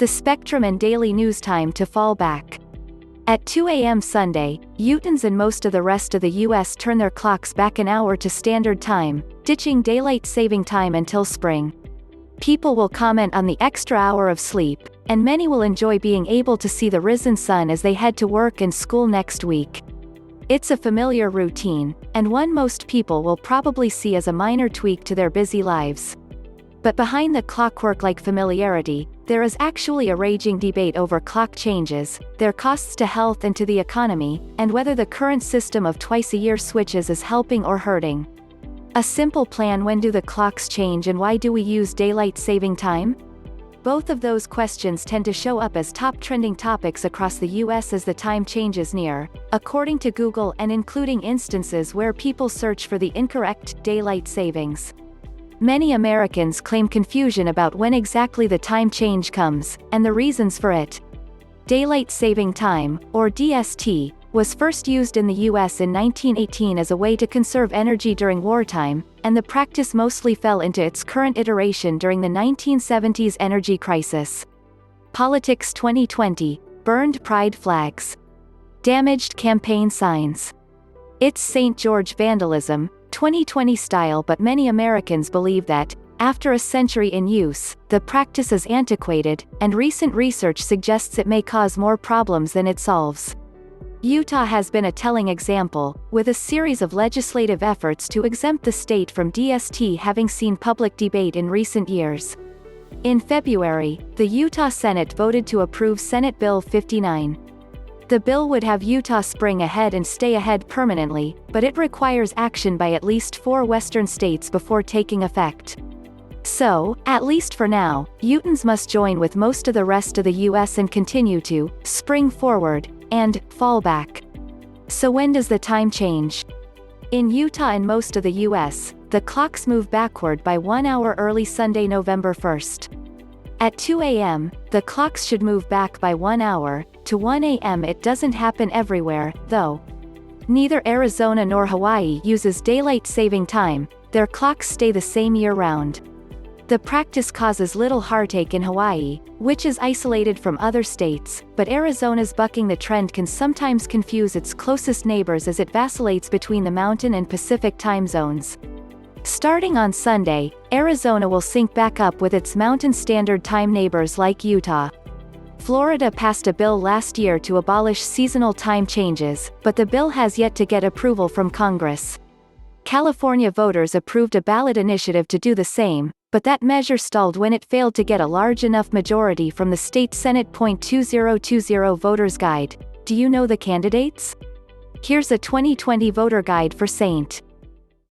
the Spectrum Daily NewsTime to fall back. At 2 a.m. Sunday, Utahns and most of the rest of the U.S. turn their clocks back an hour to standard time, ditching daylight saving time until spring. People will comment on the extra hour of sleep, and many will enjoy being able to see the risen sun as they head to work and school next week. It's a familiar routine, and one most people will probably see as a minor tweak to their busy lives. But behind the clockwork-like familiarity, there is actually a raging debate over clock changes, their costs to health and to the economy, and whether the current system of twice-a-year switches is helping or hurting. A simple plan: when do the clocks change and why do we use daylight saving time? Both of those questions tend to show up as top trending topics across the US as the time changes near, according to Google, and including instances where people search for the incorrect daylight savings. Many Americans claim confusion about when exactly the time change comes, and the reasons for it. Daylight saving time, or DST, was first used in the US in 1918 as a way to conserve energy during wartime, and the practice mostly fell into its current iteration during the 1970s energy crisis. Politics 2020, burned pride flags. Damaged campaign signs. It's St. George vandalism, 2020 style, but many Americans believe that, after a century in use, the practice is antiquated, and recent research suggests it may cause more problems than it solves. Utah has been a telling example, with a series of legislative efforts to exempt the state from DST having seen public debate in recent years. In February, the Utah Senate voted to approve Senate Bill 59. The bill would have Utah spring ahead and stay ahead permanently, but it requires action by at least 4 western states before taking effect. So, at least for now, Utahns must join with most of the rest of the US and continue to spring forward and fall back. So when does the time change? In Utah and most of the US, the clocks move backward by 1 hour early Sunday, November 1st. At 2 a.m., the clocks should move back by 1 hour, to 1 a.m. It doesn't happen everywhere, though. Neither Arizona nor Hawaii uses daylight saving time, their clocks stay the same year-round. The practice causes little heartache in Hawaii, which is isolated from other states, but Arizona's bucking the trend can sometimes confuse its closest neighbors as it vacillates between the Mountain and Pacific time zones. Starting on Sunday, Arizona will sync back up with its Mountain Standard Time neighbors like Utah. Florida passed a bill last year to abolish seasonal time changes, but the bill has yet to get approval from Congress. California voters approved a ballot initiative to do the same, but that measure stalled when it failed to get a large enough majority from the state Senate.2020 Voters Guide. Do you know the candidates? Here's a 2020 voter guide for St.